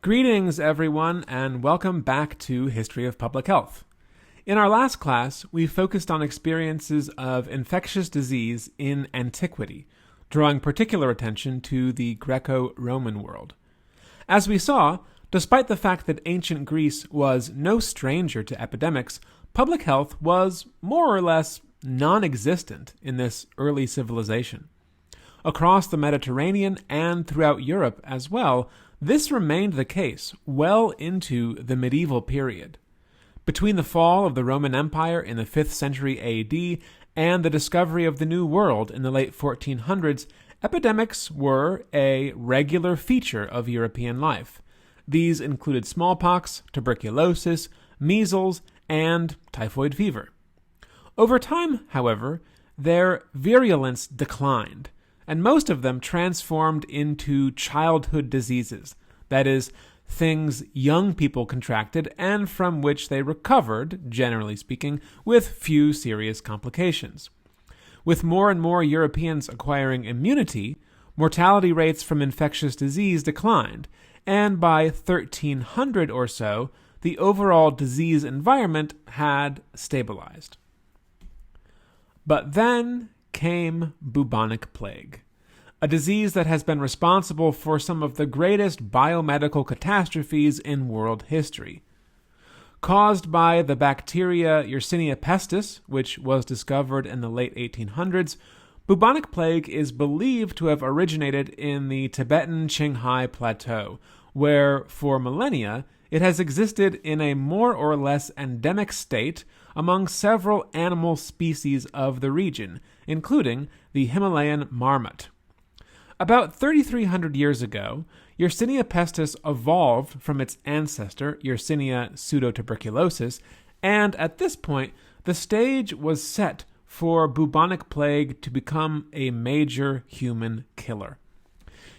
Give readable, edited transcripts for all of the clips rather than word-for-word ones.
Greetings, everyone, and welcome back to History of Public Health. In our last class, we focused on experiences of infectious disease in antiquity, drawing particular attention to the Greco-Roman world. As we saw, despite the fact that ancient Greece was no stranger to epidemics, public health was more or less non-existent in this early civilization. Across the Mediterranean and throughout Europe as well, this remained the case well into the medieval period. Between the fall of the Roman Empire in the 5th century AD and the discovery of the New World in the late 1400s, epidemics were a regular feature of European life. These included smallpox, tuberculosis, measles, and typhoid fever. Over time, however, their virulence declined, and most of them transformed into childhood diseases, that is, things young people contracted and from which they recovered, generally speaking, with few serious complications. With more and more Europeans acquiring immunity, mortality rates from infectious disease declined, and by 1300 or so, the overall disease environment had stabilized. But then came bubonic plague, a disease that has been responsible for some of the greatest biomedical catastrophes in world history. Caused by the bacteria Yersinia pestis, which was discovered in the late 1800s, bubonic plague is believed to have originated in the Tibetan Qinghai Plateau, where, for millennia, it has existed in a more or less endemic state among several animal species of the region, including the Himalayan marmot. About 3,300 years ago, Yersinia pestis evolved from its ancestor, Yersinia pseudotuberculosis, and at this point, the stage was set for bubonic plague to become a major human killer.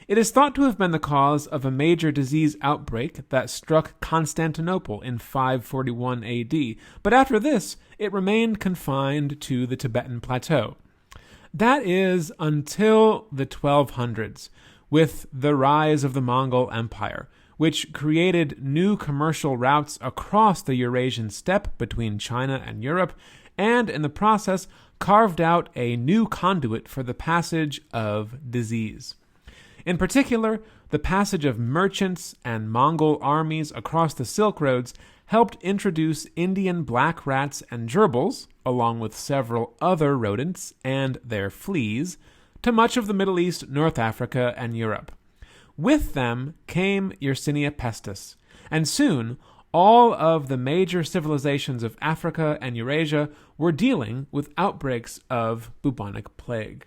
It is thought to have been the cause of a major disease outbreak that struck Constantinople in 541 AD, but after this, it remained confined to the Tibetan plateau. That is until the 1200s, with the rise of the Mongol Empire, which created new commercial routes across the Eurasian steppe between China and Europe, and in the process carved out a new conduit for the passage of disease. In particular, the passage of merchants and Mongol armies across the Silk Roads helped introduce Indian black rats and gerbils, along with several other rodents and their fleas, to much of the Middle East, North Africa, and Europe. With them came Yersinia pestis, and soon all of the major civilizations of Africa and Eurasia were dealing with outbreaks of bubonic plague.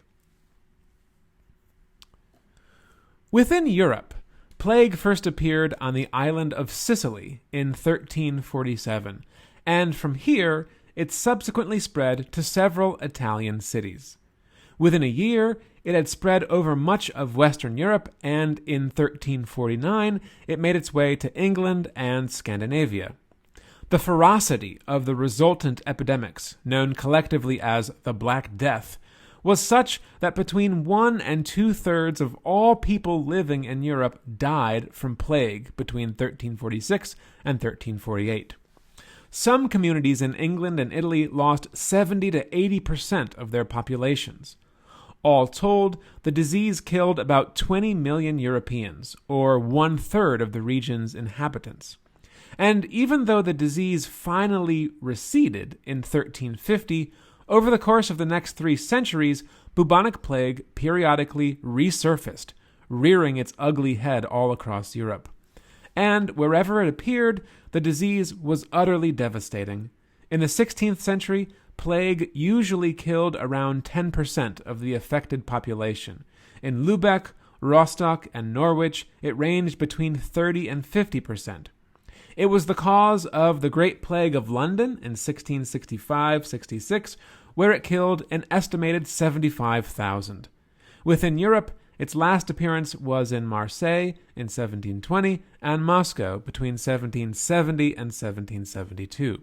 Within Europe, plague first appeared on the island of Sicily in 1347, and from here it subsequently spread to several Italian cities. Within a year, it had spread over much of Western Europe, and in 1349 it made its way to England and Scandinavia. The ferocity of the resultant epidemics, known collectively as the Black Death, was such that between 1 and 2/3 of all people living in Europe died from plague between 1346 and 1348. Some communities in England and Italy lost 70 to 80% of their populations. All told, the disease killed about 20 million Europeans, or 1/3 of the region's inhabitants. And even though the disease finally receded in 1350, over the course of the next 3 centuries, bubonic plague periodically resurfaced, rearing its ugly head all across Europe. And wherever it appeared, the disease was utterly devastating. In the 16th century, plague usually killed around 10% of the affected population. In Lübeck, Rostock, and Norwich, it ranged between 30 and 50%. It was the cause of the Great Plague of London in 1665-66, where it killed an estimated 75,000. Within Europe, its last appearance was in Marseille in 1720 and Moscow between 1770 and 1772.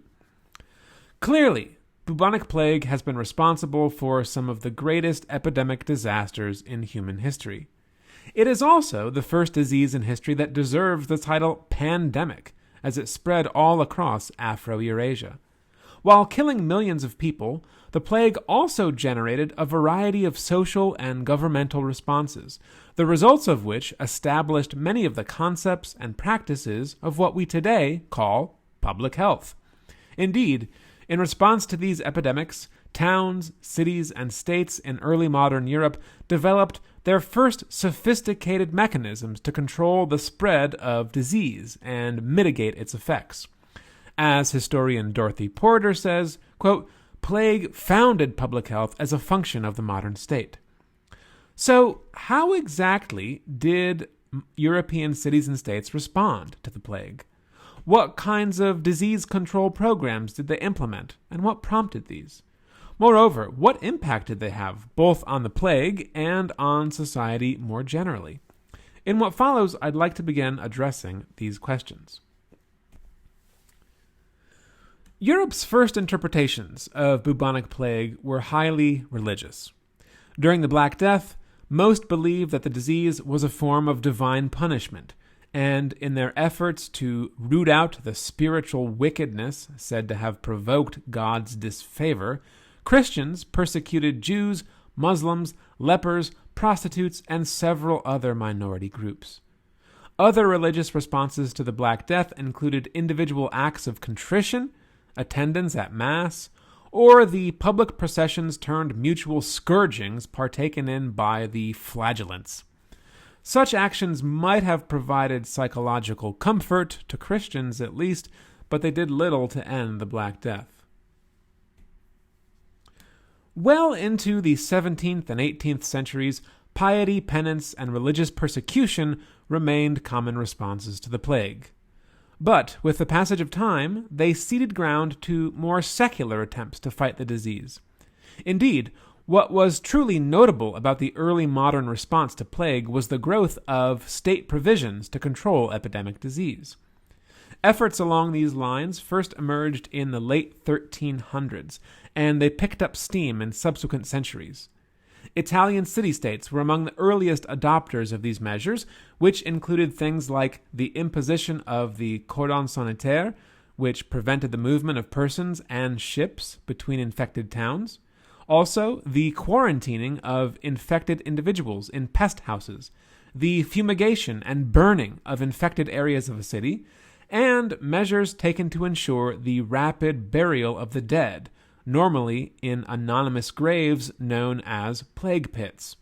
Clearly, bubonic plague has been responsible for some of the greatest epidemic disasters in human history. It is also the first disease in history that deserves the title pandemic, as it spread all across Afro-Eurasia. While killing millions of people, the plague also generated a variety of social and governmental responses, the results of which established many of the concepts and practices of what we today call public health. Indeed, in response to these epidemics, towns, cities, and states in early modern Europe developed their first sophisticated mechanisms to control the spread of disease and mitigate its effects. As historian Dorothy Porter says, quote, "Plague founded public health as a function of the modern state." So, how exactly did European cities and states respond to the plague? What kinds of disease control programs did they implement, and what prompted these? Moreover, what impact did they have, both on the plague and on society more generally? In what follows, I'd like to begin addressing these questions. Europe's first interpretations of bubonic plague were highly religious. During the Black Death, most believed that the disease was a form of divine punishment, and in their efforts to root out the spiritual wickedness said to have provoked God's disfavor, Christians persecuted Jews, Muslims, lepers, prostitutes, and several other minority groups. Other religious responses to the Black Death included individual acts of contrition, attendance at Mass, or the public processions turned mutual scourgings partaken in by the flagellants. Such actions might have provided psychological comfort to Christians at least, but they did little to end the Black Death. Well into the 17th and 18th centuries, piety, penance, and religious persecution remained common responses to the plague. But with the passage of time, they ceded ground to more secular attempts to fight the disease. Indeed, what was truly notable about the early modern response to plague was the growth of state provisions to control epidemic disease. Efforts along these lines first emerged in the late 1300s, and they picked up steam in subsequent centuries. Italian city-states were among the earliest adopters of these measures, which included things like the imposition of the cordon sanitaire, which prevented the movement of persons and ships between infected towns. Also, the quarantining of infected individuals in pest houses, the fumigation and burning of infected areas of a city, and measures taken to ensure the rapid burial of the dead, normally in anonymous graves known as plague pits.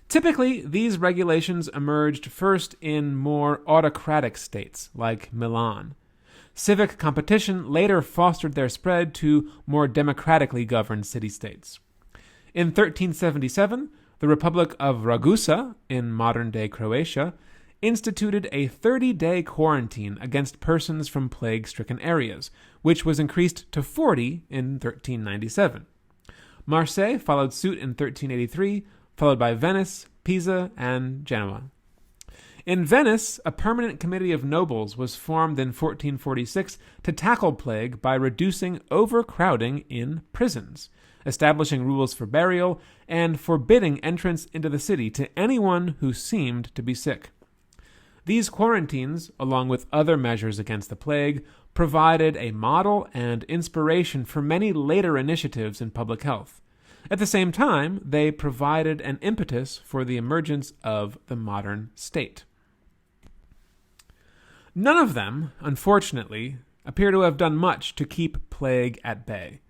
Typically, these regulations emerged first in more autocratic states, like Milan. Civic competition later fostered their spread to more democratically governed city-states. In 1377, the Republic of Ragusa, in modern-day Croatia, instituted a 30-day quarantine against persons from plague-stricken areas, which was increased to 40 in 1397. Marseille followed suit in 1383, followed by Venice, Pisa, and Genoa. In Venice, a permanent committee of nobles was formed in 1446 to tackle plague by reducing overcrowding in prisons, establishing rules for burial, and forbidding entrance into the city to anyone who seemed to be sick. These quarantines, along with other measures against the plague, provided a model and inspiration for many later initiatives in public health. At the same time, they provided an impetus for the emergence of the modern state. None of them, unfortunately, appear to have done much to keep plague at bay,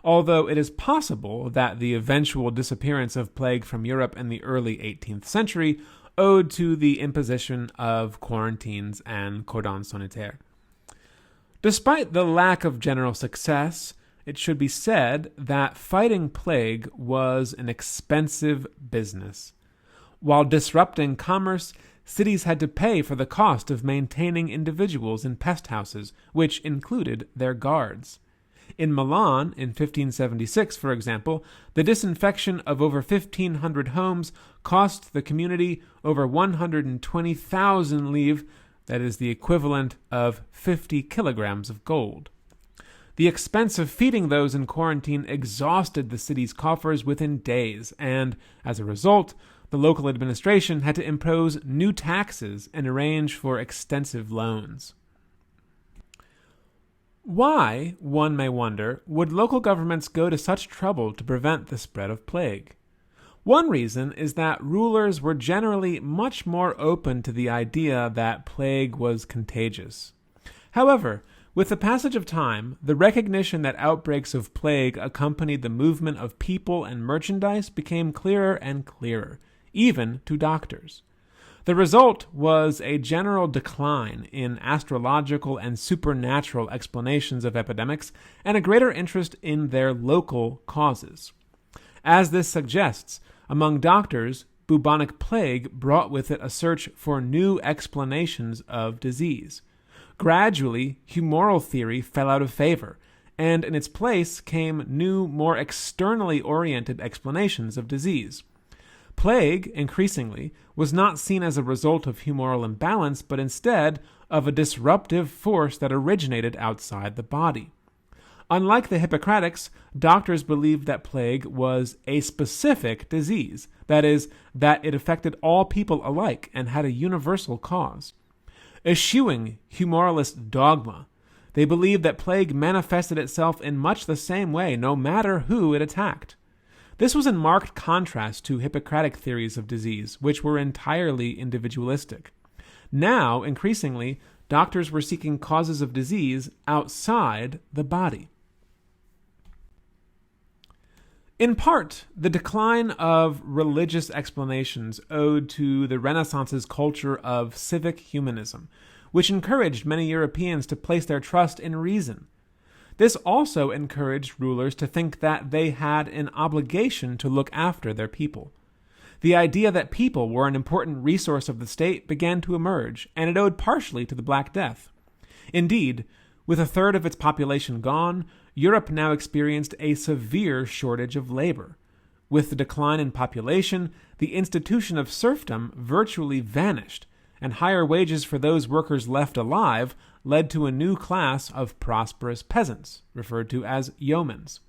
although it is possible that the eventual disappearance of plague from Europe in the early 18th century owed to the imposition of quarantines and cordon sanitaire. Despite the lack of general success, it should be said that fighting plague was an expensive business. While disrupting commerce, cities had to pay for the cost of maintaining individuals in pest houses, which included their guards. In Milan, in 1576, for example, the disinfection of over 1,500 homes cost the community over 120,000 livres, that is the equivalent of 50 kilograms of gold. The expense of feeding those in quarantine exhausted the city's coffers within days, and, as a result, the local administration had to impose new taxes and arrange for extensive loans. Why, one may wonder, would local governments go to such trouble to prevent the spread of plague? One reason is that rulers were generally much more open to the idea that plague was contagious. However, with the passage of time, the recognition that outbreaks of plague accompanied the movement of people and merchandise became clearer and clearer, even to doctors. The result was a general decline in astrological and supernatural explanations of epidemics and a greater interest in their local causes. As this suggests, among doctors, bubonic plague brought with it a search for new explanations of disease. Gradually, humoral theory fell out of favor, and in its place came new, more externally oriented explanations of disease. Plague, increasingly, was not seen as a result of humoral imbalance, but instead of a disruptive force that originated outside the body. Unlike the Hippocratics, doctors believed that plague was a specific disease, that is, that it affected all people alike and had a universal cause. Eschewing humoralist dogma, they believed that plague manifested itself in much the same way no matter who it attacked. This was in marked contrast to Hippocratic theories of disease, which were entirely individualistic. Now, increasingly, doctors were seeking causes of disease outside the body. In part, the decline of religious explanations owed to the Renaissance's culture of civic humanism, which encouraged many Europeans to place their trust in reason. This also encouraged rulers to think that they had an obligation to look after their people. The idea that people were an important resource of the state began to emerge, and it owed partially to the Black Death. Indeed, with a third of its population gone, Europe now experienced a severe shortage of labor. With the decline in population, the institution of serfdom virtually vanished, and higher wages for those workers left alive led to a new class of prosperous peasants, referred to as yeomans.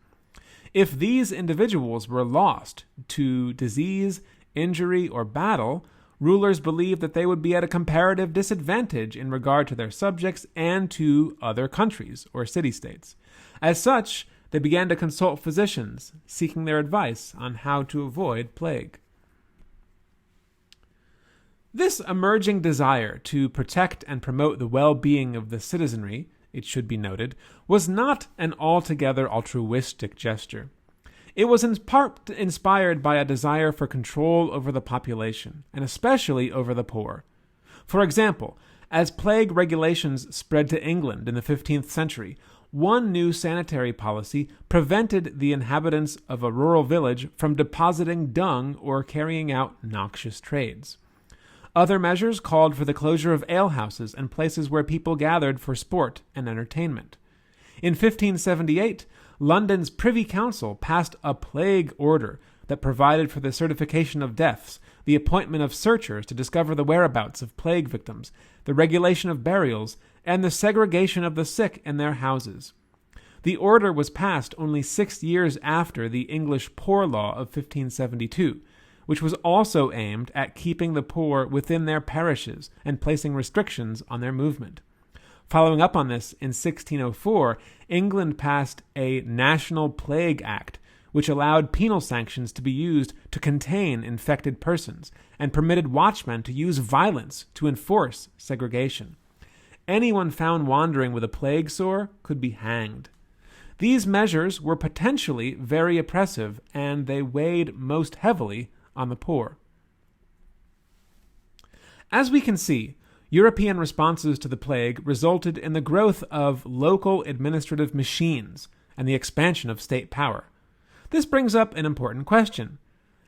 If these individuals were lost to disease, injury, or battle, rulers believed that they would be at a comparative disadvantage in regard to their subjects and to other countries or city-states. As such, they began to consult physicians, seeking their advice on how to avoid plague. This emerging desire to protect and promote the well-being of the citizenry, it should be noted, was not an altogether altruistic gesture. It was in part inspired by a desire for control over the population, and especially over the poor. For example, as plague regulations spread to England in the 15th century, one new sanitary policy prevented the inhabitants of a rural village from depositing dung or carrying out noxious trades. Other measures called for the closure of alehouses and places where people gathered for sport and entertainment. In 1578, London's Privy Council passed a plague order that provided for the certification of deaths, the appointment of searchers to discover the whereabouts of plague victims, the regulation of burials, and the segregation of the sick in their houses. The order was passed only 6 years after the English Poor Law of 1572, which was also aimed at keeping the poor within their parishes and placing restrictions on their movement. Following up on this, in 1604, England passed a National Plague Act, which allowed penal sanctions to be used to contain infected persons and permitted watchmen to use violence to enforce segregation. Anyone found wandering with a plague sore could be hanged. These measures were potentially very oppressive, and they weighed most heavily on the poor. As we can see, European responses to the plague resulted in the growth of local administrative machines and the expansion of state power. This brings up an important question.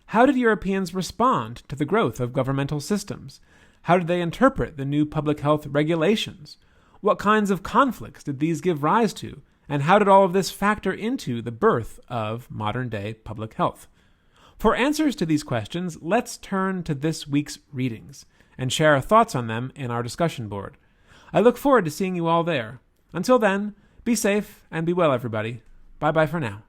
How did Europeans respond to the growth of governmental systems? How did they interpret the new public health regulations? What kinds of conflicts did these give rise to? And how did all of this factor into the birth of modern-day public health? For answers to these questions, let's turn to this week's readings and share our thoughts on them in our discussion board. I look forward to seeing you all there. Until then, be safe and be well, everybody. Bye-bye for now.